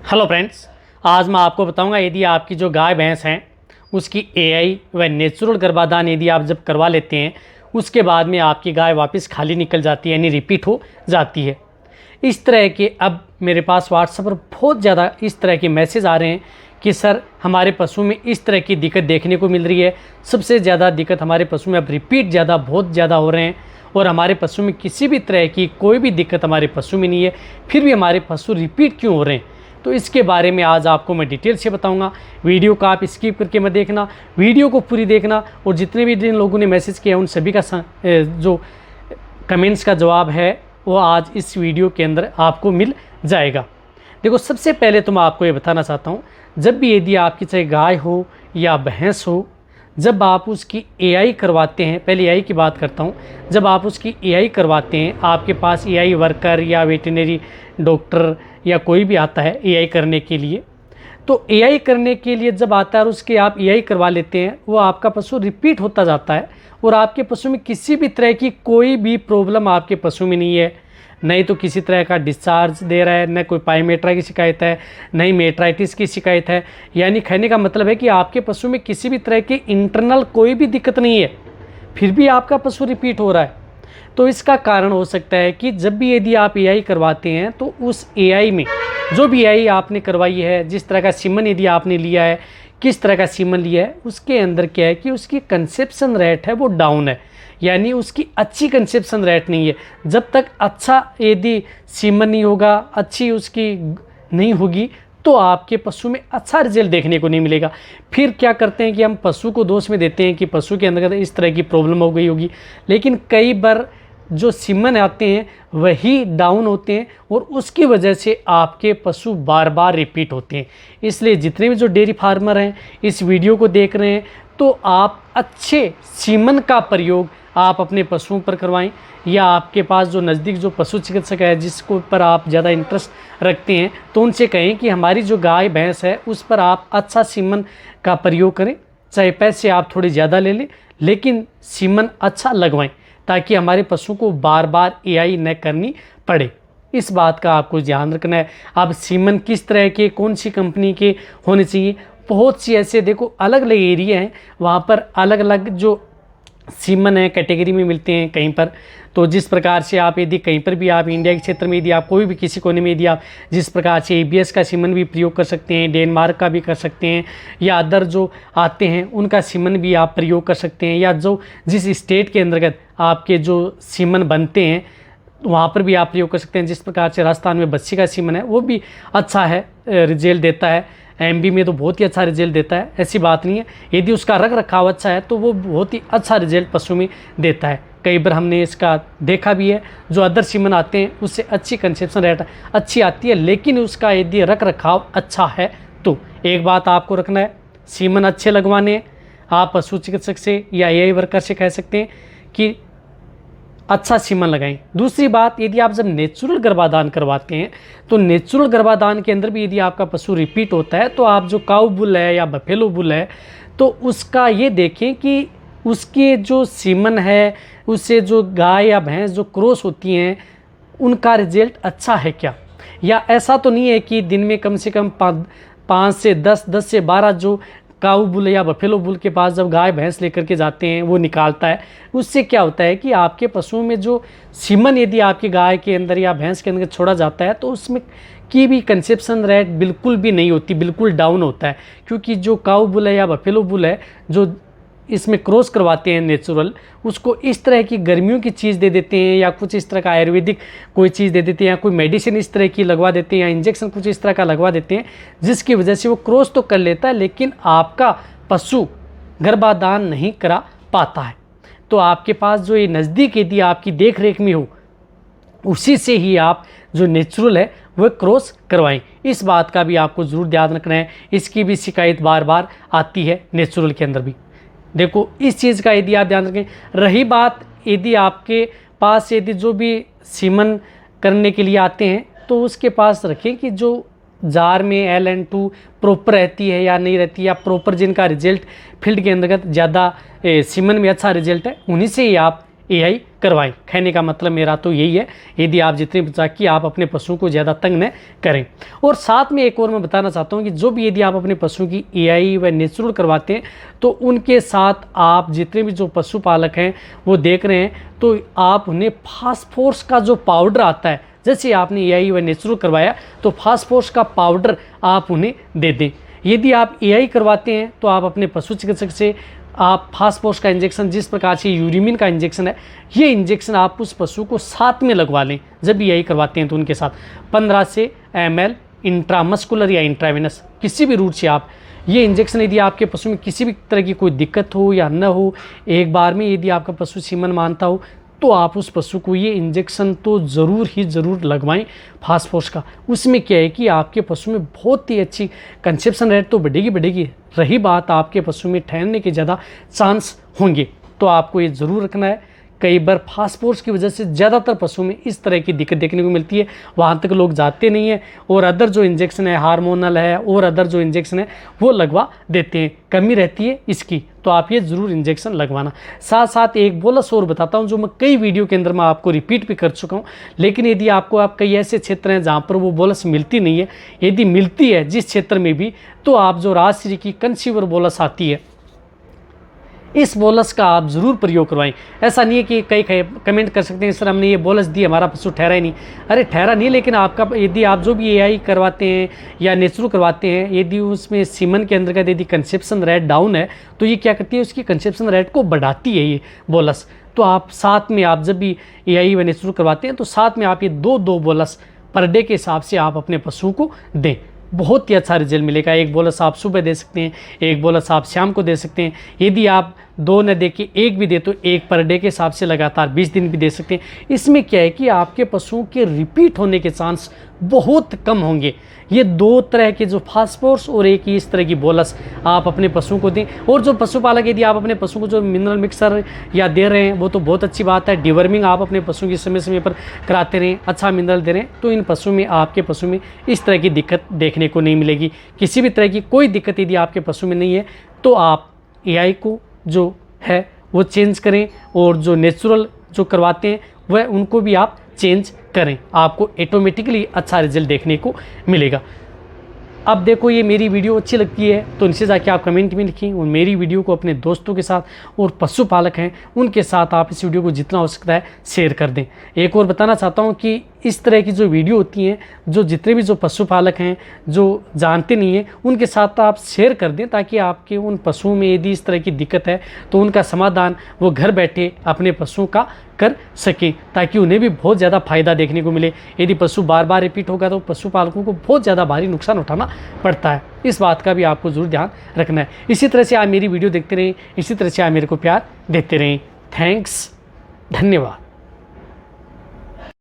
Hello friends, आज मैं आपको बताऊंगा यदि आपकी जो गाय भैंस हैं उसकी एआई व नेचुरल गर्भाधान यदि आप जब करवा लेते हैं उसके बाद में आपकी गाय वापस खाली निकल जाती है यानी रिपीट हो जाती है। इस तरह के अब मेरे पास व्हाट्सएप पर बहुत ज़्यादा इस तरह के मैसेज आ रहे हैं कि सर हमारे पशु में इस तरह की दिक्कत देखने को मिल रही है। सबसे ज़्यादा दिक्कत हमारे पशु में अब रिपीट बहुत ज़्यादा हो रहे हैं और हमारे पशु में किसी भी तरह की कोई भी दिक्कत हमारे पशु में नहीं है, फिर भी हमारे पशु रिपीट क्यों हो रहे हैं। तो इसके बारे में आज आपको मैं डिटेल से बताऊंगा। वीडियो को आप स्किप करके मत देखना, वीडियो को पूरी देखना और जितने भी जिन लोगों ने मैसेज किया उन सभी का जो कमेंट्स का जवाब है वो आज इस वीडियो के अंदर आपको मिल जाएगा। देखो, सबसे पहले तो मैं आपको ये बताना चाहता हूँ, जब भी यदि आपकी चाहे गाय हो या भैंस हो, जब आप उसकी एआई करवाते हैं, पहले एआई की बात करता हूँ, जब आप उसकी एआई करवाते हैं, आपके पास एआई वर्कर या वेटरनरी डॉक्टर या कोई भी आता है एआई करने के लिए, तो एआई करने के लिए जब आता है और उसके आप एआई करवा लेते हैं, वो आपका पशु रिपीट होता जाता है और आपके पशु में किसी भी तरह की कोई भी प्रॉब्लम आपके पशु में नहीं है। नहीं तो किसी तरह का डिस्चार्ज दे रहा है, न कोई पाइमेट्रा की शिकायत है, नहीं मेट्राइटिस की शिकायत है। यानी कहने का मतलब है कि आपके पशु में किसी भी तरह की इंटरनल कोई भी दिक्कत नहीं है, फिर भी आपका पशु रिपीट हो रहा है। तो इसका कारण हो सकता है कि जब भी यदि आप एआई करवाते हैं तो उस एआई में जो भी एआई आपने करवाई है, जिस तरह का सीमन यदि आपने लिया है, किस तरह का सीमन लिया है, उसके अंदर क्या है कि उसकी कंसेप्शन रेट है वो डाउन है, यानी उसकी अच्छी कंसेप्शन रेट नहीं है। जब तक अच्छा यदि सीमन नहीं होगा, अच्छी उसकी नहीं होगी, तो आपके पशु में अच्छा रिजल्ट देखने को नहीं मिलेगा। फिर क्या करते हैं कि हम पशु को दोष में देते हैं कि पशु के अंदर इस तरह की प्रॉब्लम हो गई होगी, लेकिन कई बार जो सीमन आते हैं वही डाउन होते हैं और उसकी वजह से आपके पशु बार बार रिपीट होते हैं। इसलिए जितने भी जो डेयरी फार्मर हैं इस वीडियो को देख रहे हैं, तो आप अच्छे सीमन का प्रयोग आप अपने पशुओं पर करवाएं, या आपके पास जो नज़दीक जो पशु चिकित्सक है जिसको पर आप ज़्यादा इंटरेस्ट रखते हैं, तो उनसे कहें कि हमारी जो गाय भैंस है उस पर आप अच्छा सीमन का प्रयोग करें। चाहे पैसे आप थोड़े ज़्यादा ले लें, लेकिन सीमन अच्छा लगवाएं ताकि हमारे पशु को बार बार एआई न करनी पड़े। इस बात का आपको ध्यान रखना है। अब सीमन किस तरह के, कौन सी कंपनी के होने चाहिए, बहुत सी ऐसे देखो अलग अलग एरिया हैं, वहाँ पर अलग अलग जो सीमन है कैटेगरी में मिलते हैं कहीं पर। तो जिस प्रकार से आप यदि कहीं पर भी आप इंडिया के क्षेत्र में यदि आप कोई भी किसी कोने में यदि आप जिस प्रकार से एबीएस का सीमन भी प्रयोग कर सकते हैं, डेनमार्क का भी कर सकते हैं, या अदर जो आते हैं उनका सीमन भी आप प्रयोग कर सकते हैं, या जो जिस स्टेट के अंतर्गत आपके जो सीमन बनते हैं वहाँ पर भी आप प्रयोग कर सकते हैं। जिस प्रकार से राजस्थान में बच्ची का सीमन है वो भी अच्छा है, रिजल्ट देता है। एमबी में तो बहुत ही अच्छा रिजल्ट देता है, ऐसी बात नहीं है। यदि उसका रख रखाव अच्छा है तो वो बहुत ही अच्छा रिजल्ट पशु में देता है। कई बार हमने इसका देखा भी है, जो अदर सीमन आते हैं उससे अच्छी कंसेप्शन रेट अच्छी आती है, लेकिन उसका यदि रख रखाव अच्छा है तो एक बात आपको रखना है, सीमन अच्छे लगवाने हैं। आप पशु चिकित्सक से या एआई वर्कर से कह सकते हैं कि अच्छा सीमन लगाएं। दूसरी बात, यदि आप जब नेचुरल गर्भाधान करवाते हैं तो नेचुरल गर्भाधान के अंदर भी यदि आपका पशु रिपीट होता है, तो आप जो काऊ बुल है या बफेलो बुल है, तो उसका ये देखें कि उसके जो सीमन है उससे जो गाय या भैंस जो क्रॉस होती हैं उनका रिजल्ट अच्छा है क्या। या ऐसा तो नहीं है कि दिन में कम से कम 5 से 10 से 12 जो काऊ बुल या बफेलो बुल के पास जब गाय भैंस लेकर के जाते हैं वो निकालता है। उससे क्या होता है कि आपके पशुओं में जो सीमन यदि आपकी गाय के अंदर या भैंस के अंदर छोड़ा जाता है तो उसमें की भी कंसेप्शन रेट बिल्कुल भी नहीं होती, बिल्कुल डाउन होता है। क्योंकि जो काऊ बुल है या बफेलो बुल है जो इसमें क्रॉस करवाते हैं नेचुरल, उसको इस तरह की गर्मियों की चीज़ दे देते हैं, या कुछ इस तरह का आयुर्वेदिक कोई चीज़ दे देते हैं, या कोई मेडिसिन इस तरह की लगवा देते हैं, या इंजेक्शन कुछ इस तरह का लगवा देते हैं, जिसकी वजह से वो क्रॉस तो कर लेता है लेकिन आपका पशु गर्भाधान नहीं करा पाता है। तो आपके पास जो ये नज़दीक यदि आपकी देख रेख में हो, उसी से ही आप जो नेचुरल है वह क्रॉस करवाएं। इस बात का भी आपको ज़रूर ध्यान रखना है। इसकी भी शिकायत बार बार आती है नेचुरल के अंदर भी। देखो, इस चीज़ का यदि आप ध्यान रखें। रही बात, यदि आपके पास यदि जो भी सीमन करने के लिए आते हैं तो उसके पास रखें कि जो जार में LN2 प्रॉपर रहती है या नहीं रहती, या प्रॉपर जिनका रिजल्ट फील्ड के अंतर्गत ज़्यादा सीमन में अच्छा रिजल्ट है, उन्हीं से ही आप एआई करवाएं। कहने का मतलब मेरा तो यही है, यदि आप जितने ताकि आप अपने पशुओं को ज़्यादा तंग न करें। और साथ में एक और मैं बताना चाहता हूँ कि जो भी यदि आप अपने पशुओं की एआई व नेचुरल करवाते हैं तो उनके साथ आप जितने भी जो पशुपालक हैं वो देख रहे हैं तो आप उन्हें फास्फोरस का जो पाउडर आता है, जैसे आपने एआई व नेचुरल करवाया तो फास्फोरस का पाउडर आप उन्हें दे दें। यदि आप एआई करवाते हैं तो आप अपने पशु चिकित्सक से आप फास्फोरस का इंजेक्शन, जिस प्रकार से यूरिमिन का इंजेक्शन है, ये इंजेक्शन आप उस पशु को साथ में लगवा लें। जब एआई करवाते हैं तो उनके साथ 15 से ml इंट्रामस्कुलर या इंट्रावेनस किसी भी रूट से आप ये इंजेक्शन, यदि आपके पशु में किसी भी तरह की कोई दिक्कत हो या न हो, एक बार में यदि आपका पशु सीमन मानता हो तो आप उस पशु को ये इंजेक्शन तो ज़रूर ही ज़रूर लगवाएं फास्फोरस का। उसमें क्या है कि आपके पशु में बहुत ही अच्छी कंसेप्शन रेट तो बढ़ेगी। रही बात आपके पशु में ठहरने के ज़्यादा चांस होंगे, तो आपको ये ज़रूर रखना है। कई बार फास्फोरस की वजह से ज़्यादातर पशुओं में इस तरह की दिक्कत देखने को मिलती है, वहाँ तक लोग जाते नहीं हैं और अदर जो इंजेक्शन है, हार्मोनल है और अदर जो इंजेक्शन है वो लगवा देते हैं, कमी रहती है इसकी। तो आप ये ज़रूर इंजेक्शन लगवाना। साथ साथ एक बोलस और बताता हूँ जो मैं कई वीडियो के अंदर मैं आपको रिपीट भी कर चुका हूँ, लेकिन यदि आपको आप कई ऐसे क्षेत्र हैं जहाँ पर वो बोलस मिलती नहीं है, यदि मिलती है जिस क्षेत्र में भी, तो आप जो राजश्री की कंसीवर बोलस आती है, इस बोलस का आप ज़रूर प्रयोग करवाएं। ऐसा नहीं है कि कई कमेंट कर सकते हैं सर हमने ये बोलस दी हमारा पशु ठहरा ही नहीं। अरे ठहरा नहीं, लेकिन आपका यदि आप जो भी एआई करवाते हैं या नेचुरल करवाते हैं, यदि उसमें सीमन के अंतर्गत यदि कंसेप्शन रेट डाउन है तो ये क्या करती है, उसकी कंसेप्शन रेट को बढ़ाती है ये बोलस। तो आप साथ में आप जब भी एआई व नेचुरल करवाते हैं तो साथ में आप ये 2 बोलस पर डे के हिसाब से आप अपने पशुओं को दें। बहुत ही अच्छा रिजल्ट मिलेगा। एक बोलस आप सुबह दे सकते हैं, एक बोलस आप शाम को दे सकते हैं। यदि आप 2 न दे के 1 भी दे तो 1 पर डे के हिसाब से लगातार 20 दिन भी दे सकते हैं। इसमें क्या है कि आपके पशुओं के रिपीट होने के चांस बहुत कम होंगे। ये 2 तरह के जो फास्फोरस और एक ही इस तरह की बोलस आप अपने पशुओं को दें। और जो पशुपालक यदि आप अपने पशुओं को जो मिनरल मिक्सर या दे रहे हैं वो तो बहुत अच्छी बात है। डिवर्मिंग आप अपने पशुओं की समय समय पर कराते रहें, अच्छा मिनरल दे रहे हैं, तो इन पशुओं में आपके पशु में इस तरह की दिक्कत देखने को नहीं मिलेगी। किसी भी तरह की कोई दिक्कत यदि आपके पशु में नहीं है तो आप एआई को जो है वो चेंज करें और जो नेचुरल जो करवाते हैं वह उनको भी आप चेंज करें, आपको ऑटोमेटिकली अच्छा रिजल्ट देखने को मिलेगा। अब देखो, ये मेरी वीडियो अच्छी लगती है तो नीचे जाके आप कमेंट में लिखें और मेरी वीडियो को अपने दोस्तों के साथ और पशुपालक हैं उनके साथ आप इस वीडियो को जितना हो सकता है शेयर कर दें। एक और बताना चाहता हूँ कि इस तरह की जो वीडियो होती हैं, जो जितने भी जो पशुपालक हैं जो जानते नहीं हैं उनके साथ आप शेयर कर दें, ताकि आपके उन पशुओं में यदि इस तरह की दिक्कत है तो उनका समाधान वो घर बैठे अपने पशुओं का कर सकें, ताकि उन्हें भी बहुत ज़्यादा फायदा देखने को मिले। यदि पशु बार बार रिपीट होगा तो पशुपालकों को बहुत ज़्यादा भारी नुकसान उठाना पड़ता है। इस बात का भी आपको ज़रूर ध्यान रखना है। इसी तरह से आप मेरी वीडियो देखते रहें, इसी तरह से आप मेरे को प्यार देते रहें। थैंक्स, धन्यवाद।